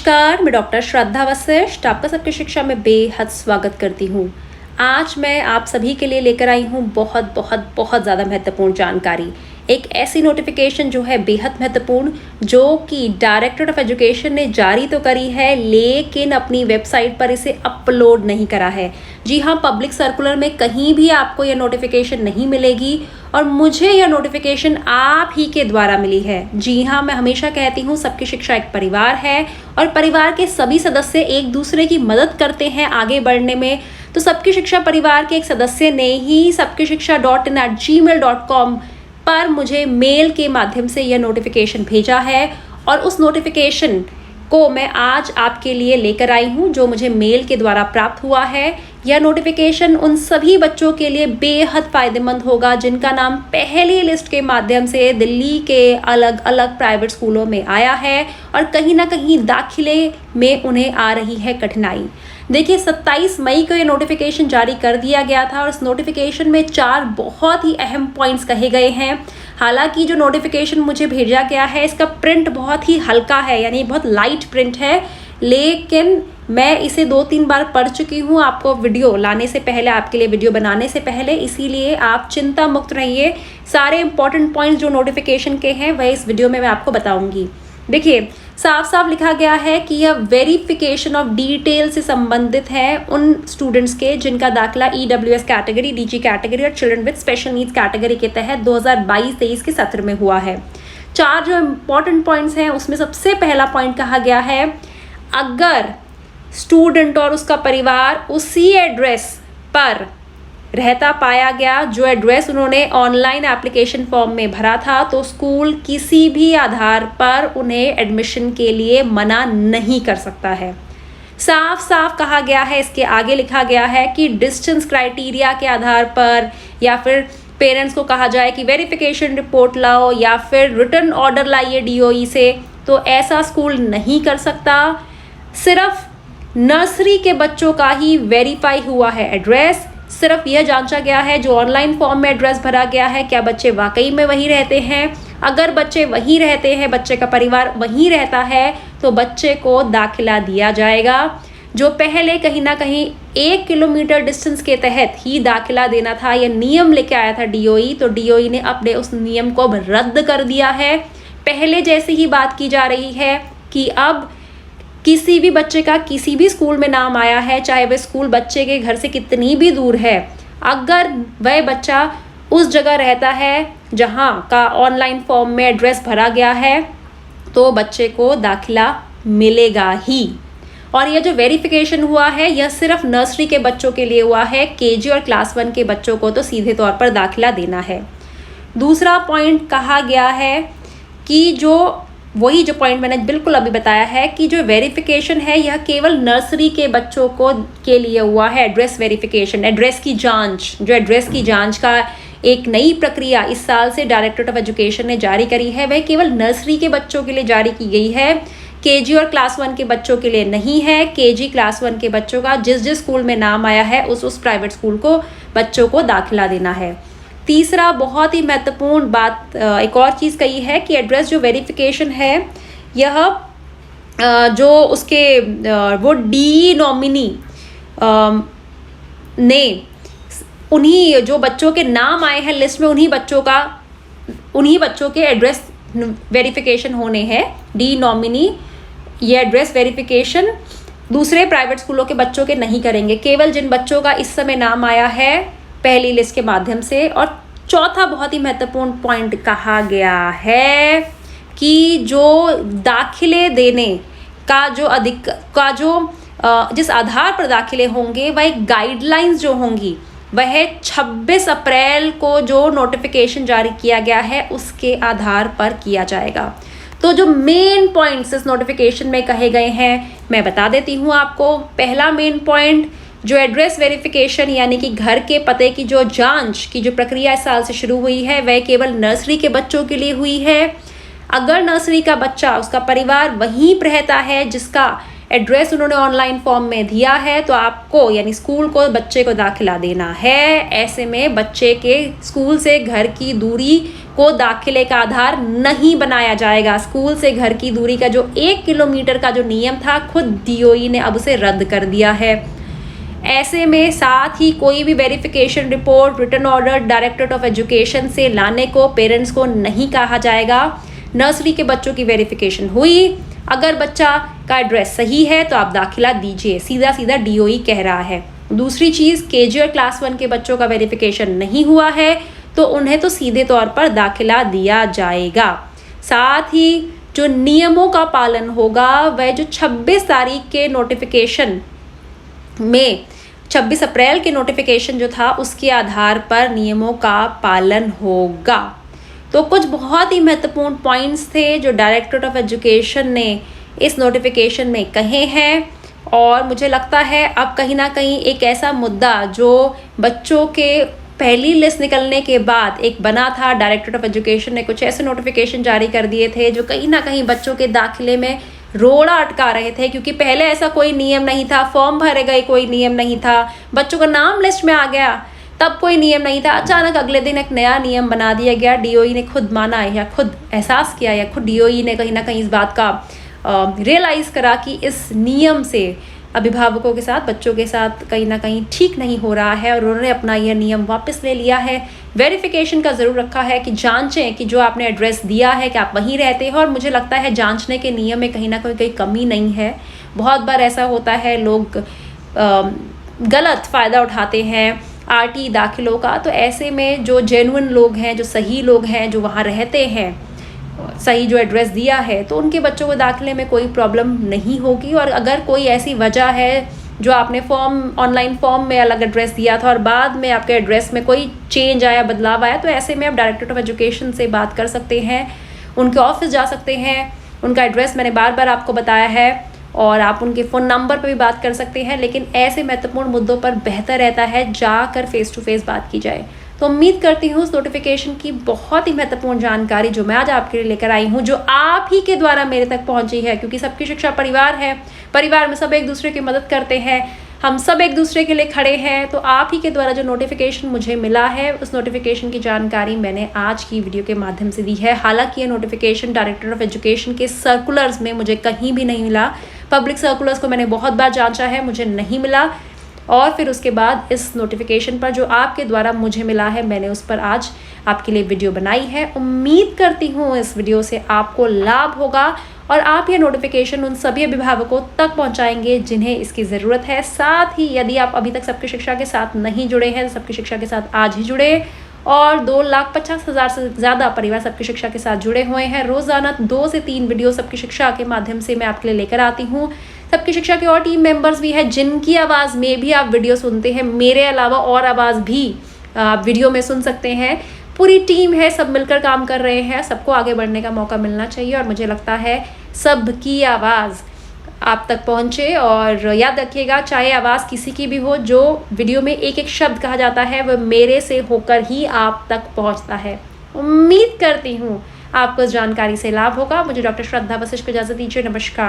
नमस्कार, मैं डॉक्टर श्रद्धा वशिष्ठ आपका सबकी शिक्षा में बेहद स्वागत करती हूँ। आज मैं आप सभी के लिए लेकर आई हूँ बहुत ज़्यादा महत्वपूर्ण जानकारी। एक ऐसी नोटिफिकेशन जो है बेहद महत्वपूर्ण, जो कि डायरेक्टरेट ऑफ एजुकेशन ने जारी तो करी है लेकिन अपनी वेबसाइट पर इसे अपलोड नहीं करा है। जी हाँ, पब्लिक सर्कुलर में कहीं भी आपको यह नोटिफिकेशन नहीं मिलेगी और मुझे यह नोटिफिकेशन आप ही के द्वारा मिली है। जी हाँ, मैं हमेशा कहती हूँ सबकी शिक्षा एक परिवार है और परिवार के सभी सदस्य एक दूसरे की मदद करते हैं आगे बढ़ने में। तो सबकी शिक्षा परिवार के एक सदस्य ने ही sabkiShiksha.in@gmail.com पर मुझे मेल के माध्यम से यह नोटिफिकेशन भेजा है और उस नोटिफिकेशन को मैं आज आपके लिए लेकर आई हूँ जो मुझे मेल के द्वारा प्राप्त हुआ है। यह नोटिफिकेशन उन सभी बच्चों के लिए बेहद फायदेमंद होगा जिनका नाम पहली लिस्ट के माध्यम से दिल्ली के अलग अलग प्राइवेट स्कूलों में आया है और कहीं ना कहीं दाखिले में उन्हें आ रही है कठिनाई। देखिए, 27 मई को ये नोटिफिकेशन जारी कर दिया गया था और इस नोटिफिकेशन में 4 बहुत ही अहम पॉइंट्स कहे गए हैं। हालांकि जो नोटिफिकेशन मुझे भेजा गया है इसका प्रिंट बहुत ही हल्का है, यानी बहुत लाइट प्रिंट है, लेकिन मैं इसे 2-3 बार पढ़ चुकी हूँ आपको वीडियो लाने से पहले, आपके लिए वीडियो बनाने से पहले, इसीलिए आप चिंता मुक्त रहिए। सारे इंपॉर्टेंट पॉइंट्स जो नोटिफिकेशन के हैं वह इस वीडियो में मैं आपको बताऊंगी। देखिए, साफ साफ लिखा गया है कि यह वेरिफिकेशन ऑफ डिटेल से संबंधित है उन स्टूडेंट्स के जिनका दाखिला EWS कैटेगरी, DG कैटेगरी और children with special needs category के तहत 2022-23 के सत्र में हुआ है। 4 जो इम्पोर्टेंट पॉइंट्स हैं उसमें सबसे पहला पॉइंट कहा गया है, अगर स्टूडेंट और उसका परिवार उसी एड्रेस पर रहता पाया गया जो एड्रेस उन्होंने ऑनलाइन एप्लीकेशन फॉर्म में भरा था, तो स्कूल किसी भी आधार पर उन्हें एडमिशन के लिए मना नहीं कर सकता है। साफ साफ कहा गया है, इसके आगे लिखा गया है कि डिस्टेंस क्राइटेरिया के आधार पर या फिर पेरेंट्स को कहा जाए कि वेरिफिकेशन रिपोर्ट लाओ या फिर रिटर्न ऑर्डर लाइए DOE से, तो ऐसा स्कूल नहीं कर सकता। सिर्फ नर्सरी के बच्चों का ही वेरीफाई हुआ है एड्रेस। सिर्फ यह जांचा गया है जो ऑनलाइन फॉर्म में एड्रेस भरा गया है, क्या बच्चे वाकई में वहीं रहते हैं। अगर बच्चे वहीं रहते हैं, बच्चे का परिवार वहीं रहता है, तो बच्चे को दाखिला दिया जाएगा। जो पहले कहीं ना कहीं 1 किलोमीटर डिस्टेंस के तहत ही दाखिला देना था, यह नियम लेके आया था DOE, तो DOE ने अपने उस नियम को अब रद्द कर दिया है। पहले जैसे ही बात की जा रही है कि अब किसी भी बच्चे का किसी भी स्कूल में नाम आया है, चाहे वह स्कूल बच्चे के घर से कितनी भी दूर है, अगर वह बच्चा उस जगह रहता है जहां का ऑनलाइन फॉर्म में एड्रेस भरा गया है, तो बच्चे को दाखिला मिलेगा ही। और यह जो वेरिफिकेशन हुआ है यह सिर्फ नर्सरी के बच्चों के लिए हुआ है, KG और क्लास 1 के बच्चों को तो सीधे तौर पर दाखिला देना है। दूसरा पॉइंट कहा गया है कि वही जो पॉइंट मैंने बिल्कुल अभी बताया है कि जो वेरिफिकेशन है यह केवल नर्सरी के बच्चों के लिए हुआ है। एड्रेस वेरिफिकेशन, एड्रेस की जांच, जो एड्रेस की जांच का एक नई प्रक्रिया इस साल से डायरेक्टरेट ऑफ एजुकेशन ने जारी करी है, वह केवल नर्सरी के बच्चों के लिए जारी की गई है। KG और क्लास 1 के बच्चों के लिए नहीं है। KG क्लास 1 के बच्चों का जिस स्कूल में नाम आया है उस प्राइवेट स्कूल को बच्चों को दाखिला देना है। तीसरा बहुत ही महत्वपूर्ण बात, एक और चीज़ कही है कि एड्रेस जो वेरिफिकेशन है यह जो उसके वो DE नॉमिनी ने उन्हीं जो बच्चों के नाम आए हैं लिस्ट में, उन्हीं बच्चों के एड्रेस वेरिफिकेशन होने हैं। DE नॉमिनी ये एड्रेस वेरिफिकेशन दूसरे प्राइवेट स्कूलों के बच्चों के नहीं करेंगे, केवल जिन बच्चों का इस समय नाम आया है पहली लिस्ट के माध्यम से। और चौथा बहुत ही महत्वपूर्ण पॉइंट कहा गया है कि जो दाखिले देने का जिस आधार पर दाखिले होंगे वह एक गाइडलाइंस जो होंगी वह 26 अप्रैल को जो नोटिफिकेशन जारी किया गया है उसके आधार पर किया जाएगा। तो जो मेन पॉइंट्स इस नोटिफिकेशन में कहे गए हैं मैं बता देती हूँ आपको। पहला मेन पॉइंट, जो एड्रेस वेरिफिकेशन यानी कि घर के पते की जो जांच की जो प्रक्रिया इस साल से शुरू हुई है वह केवल नर्सरी के बच्चों के लिए हुई है। अगर नर्सरी का बच्चा, उसका परिवार वहीं रहता है जिसका एड्रेस उन्होंने ऑनलाइन फॉर्म में दिया है, तो आपको यानी स्कूल को बच्चे को दाखिला देना है। ऐसे में बच्चे के स्कूल से घर की दूरी को दाखिले का आधार नहीं बनाया जाएगा। स्कूल से घर की दूरी का जो 1 किलोमीटर का जो नियम था, खुद DOE ने अब उसे रद्द कर दिया है। ऐसे में साथ ही कोई भी verification report, written order directorate of education से लाने को पेरेंट्स को नहीं कहा जाएगा। नर्सरी के बच्चों की वेरिफिकेशन हुई, अगर बच्चा का एड्रेस सही है तो आप दाखिला दीजिए, सीधा सीधा DOE कह रहा है। दूसरी चीज़, KG और क्लास 1 के बच्चों का वेरिफिकेशन नहीं हुआ है तो उन्हें तो सीधे तौर पर दाखिला दिया जाएगा। साथ ही जो नियमों का पालन होगा वह जो 26 तारीख के नोटिफिकेशन में 26 अप्रैल के नोटिफिकेशन जो था उसके आधार पर नियमों का पालन होगा। तो कुछ बहुत ही महत्वपूर्ण पॉइंट्स थे जो डायरेक्टरेट ऑफ एजुकेशन ने इस नोटिफिकेशन में कहे हैं, और मुझे लगता है अब कहीं ना कहीं एक ऐसा मुद्दा जो बच्चों के पहली लिस्ट निकलने के बाद एक बना था, डायरेक्टरेट ऑफ एजुकेशन ने कुछ ऐसे नोटिफिकेशन जारी कर दिए थे जो कहीं ना कहीं बच्चों के दाखिले में रोड़ा अटका रहे थे, क्योंकि पहले ऐसा कोई नियम नहीं था, फॉर्म भरे गए कोई नियम नहीं था, बच्चों का नाम लिस्ट में आ गया तब कोई नियम नहीं था, अचानक अगले दिन एक नया नियम बना दिया गया। DOE ने खुद माना या खुद एहसास किया या खुद DOE ने कहीं ना कहीं इस बात का रियलाइज़ करा कि इस नियम से अभिभावकों के साथ, बच्चों के साथ कहीं ना कहीं ठीक नहीं हो रहा है, और उन्होंने अपना यह नियम वापस ले लिया है। वेरिफिकेशन का ज़रूर रखा है कि जांचें कि जो आपने एड्रेस दिया है कि आप वहीं रहते हैं, और मुझे लगता है जांचने के नियम में कहीं ना कहीं कमी नहीं है। बहुत बार ऐसा होता है, लोग गलत फ़ायदा उठाते हैं RT दाखिलों का, तो ऐसे में जो जेन्युइन लोग हैं, जो सही लोग हैं, जो वहाँ रहते हैं, सही जो एड्रेस दिया है, तो उनके बच्चों को दाखिले में कोई प्रॉब्लम नहीं होगी। और अगर कोई ऐसी वजह है जो आपने ऑनलाइन फॉर्म में अलग एड्रेस दिया था और बाद में आपके एड्रेस में कोई चेंज आया, बदलाव आया, तो ऐसे में आप डायरेक्टरेट ऑफ एजुकेशन से बात कर सकते हैं, उनके ऑफिस जा सकते हैं। उनका एड्रेस मैंने बार बार आपको बताया है, और आप उनके फ़ोन नंबर पर भी बात कर सकते हैं। लेकिन ऐसे महत्वपूर्ण मुद्दों पर बेहतर रहता है जाकर फेस टू फेस बात की जाए। तो उम्मीद करती हूँ उस नोटिफिकेशन की बहुत ही महत्वपूर्ण जानकारी जो मैं आज आपके लिए लेकर आई हूँ, जो आप ही के द्वारा मेरे तक पहुँची है, क्योंकि सबकी शिक्षा परिवार है, परिवार में सब एक दूसरे की मदद करते हैं, हम सब एक दूसरे के लिए खड़े हैं। तो आप ही के द्वारा जो नोटिफिकेशन मुझे मिला है, उस नोटिफिकेशन की जानकारी मैंने आज की वीडियो के माध्यम से दी है। हालांकि ये नोटिफिकेशन डायरेक्टर ऑफ एजुकेशन के सर्कुलर्स में मुझे कहीं भी नहीं मिला, पब्लिक सर्कुलर्स को मैंने बहुत बार जांचा है, मुझे नहीं मिला, और फिर उसके बाद इस नोटिफिकेशन पर जो आपके द्वारा मुझे मिला है, मैंने उस पर आज आपके लिए वीडियो बनाई है। उम्मीद करती हूँ इस वीडियो से आपको लाभ होगा और आप ये नोटिफिकेशन उन सभी अभिभावकों तक पहुँचाएंगे जिन्हें इसकी ज़रूरत है। साथ ही यदि आप अभी तक सबकी शिक्षा के साथ नहीं जुड़े हैं, तो सबकी शिक्षा के साथ आज ही जुड़े, और 2,50,000 से ज़्यादा परिवार सबकी शिक्षा के साथ जुड़े हुए हैं। रोज़ाना 2 से 3 वीडियो सबकी शिक्षा के माध्यम से मैं आपके लिए लेकर आती हूँ। सबकी शिक्षा के और टीम मेंबर्स भी हैं जिनकी आवाज़ में भी आप वीडियो सुनते हैं, मेरे अलावा और आवाज़ भी आप वीडियो में सुन सकते हैं। पूरी टीम है, सब मिलकर काम कर रहे हैं, सबको आगे बढ़ने का मौका मिलना चाहिए, और मुझे लगता है सबकी आवाज़ आप तक पहुँचे। और याद रखिएगा, चाहे आवाज़ किसी की भी हो, जो वीडियो में एक एक शब्द कहा जाता है वह मेरे से होकर ही आप तक पहुँचता है। उम्मीद करती हूँ आपको इस जानकारी से लाभ होगा। मुझे डॉक्टर श्रद्धा वशिष्ठ को इजाज़त दीजिए। नमस्कार।